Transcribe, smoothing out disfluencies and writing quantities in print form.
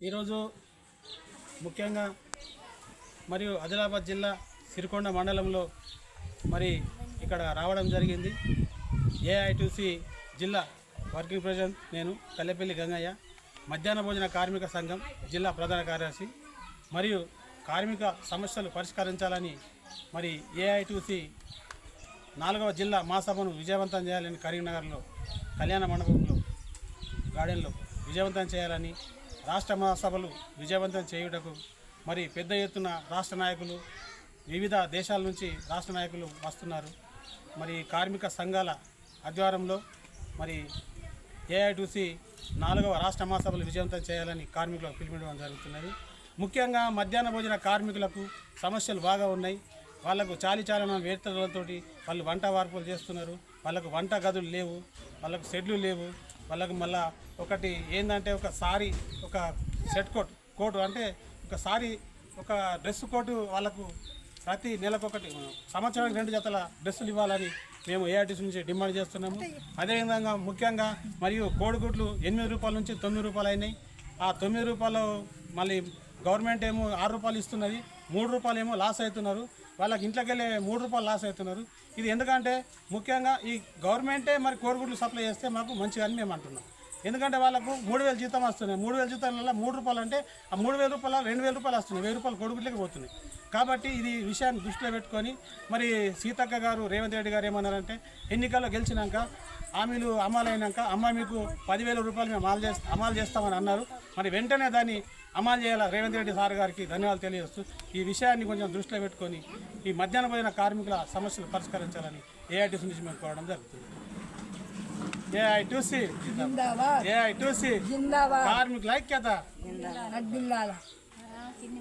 ఈరోజు ముఖ్యంగా మరియు ఆదిలాబాద్ జిల్లా సిరికొండ మండలంలో మరి ఇక్కడ రావడం జరిగింది. ఏఐటీసీ జిల్లా వర్కింగ్ ప్రెసిడెంట్ నేను కల్లెపల్లి గంగయ్య, మధ్యాహ్న భోజన కార్మిక సంఘం జిల్లా ప్రధాన కార్యదర్శి. మరియు కార్మిక సమస్యలు పరిష్కరించాలని మరి ఏఐటీసీ 4వ జిల్లా మహాసభను విజయవంతం చేయాలని కరీంనగర్లో కళ్యాణ మండపంలో గార్డెన్లో విజయవంతం చేయాలని, రాష్ట్ర మహాసభలు విజయవంతం చేయుటకు మరి పెద్ద ఎత్తున రాష్ట్ర నాయకులు, వివిధ దేశాల నుంచి రాష్ట్ర నాయకులు వస్తున్నారు. మరి కార్మిక సంఘాల ఆధ్వర్యంలో మరి ఏఐటీసీ 4వ రాష్ట్ర మహాసభలు విజయవంతం చేయాలని కార్మికులకు పిలుపునివ్వడం జరుగుతున్నది. ముఖ్యంగా మధ్యాహ్న భోజన కార్మికులకు సమస్యలు బాగా ఉన్నాయి. వాళ్ళకు చాలిచాలన వేతనాలతోటి వాళ్ళు వంట వార్పులు చేస్తున్నారు. వాళ్ళకు వంట గదులు లేవు, వాళ్ళకు షెడ్లు లేవు. వాళ్ళకు మళ్ళా ఒకటి ఏంటంటే ఒక సారీ, ఒక సెట్ కోటు అంటే ఒక సారీ, ఒక డ్రెస్ కోటు వాళ్ళకు ప్రతి నెలకొకటి, సంవత్సరానికి 2 జతల డ్రెస్సులు ఇవ్వాలని మేము ఏఐటీసీ నుంచి డిమాండ్ చేస్తున్నాము. అదేవిధంగా ముఖ్యంగా మరియు కోడిగుడ్లు 8 రూపాయల నుంచి 9 రూపాయలు అయినాయి. ఆ 9 రూపాయలు మళ్ళీ గవర్నమెంట్ ఏమో 6 రూపాయలు ఇస్తున్నది, 3 రూపాయలు ఏమో లాస్ అవుతున్నారు. వాళ్ళకి ఇంట్లోకి వెళ్ళే 3 రూపాయలు లాస్ అవుతున్నారు. ఇది ఎందుకంటే ముఖ్యంగా ఈ గవర్నమెంటే మరి కోడిగుడ్లు సప్లై చేస్తే మాకు మంచిగా అని మేము అంటున్నాం. ఎందుకంటే వాళ్ళకు 3000 జీతం వస్తున్నాయి. 3000 జీతం వల్ల 3 రూపాయలు అంటే ఆ 3000 రూపాయలు 2000 రూపాయలు వస్తున్నాయి. 1000 రూపాయలు కోడిగుడ్లకి పోతున్నాయి. కాబట్టి ఇది విషయాన్ని దృష్టిలో పెట్టుకొని మరి సీతక్క గారు, రేవంత్ రెడ్డి గారు ఏమన్నారంటే ఎన్నికల్లో గెలిచినాక హామీలు అమలైనాక మీకు 10,000 రూపాయలు మేము అమలు చేస్తామని అన్నారు. మరి వెంటనే దాన్ని అమలు చేయాలి. రేవంత్ రెడ్డి సార్ గారికి ధన్యవాదాలు తెలియజేస్తూ ఈ విషయాన్ని కొంచెం దృష్టిలో పెట్టుకొని ఈ మధ్యాహ్న భోజన కార్మికుల సమస్యలు పరిష్కరించాలని ఏఐటీసీ నుంచి మేము కోరడం జరుగుతుంది. ఏఐటీసీ కార్మికుల ఐక్యత.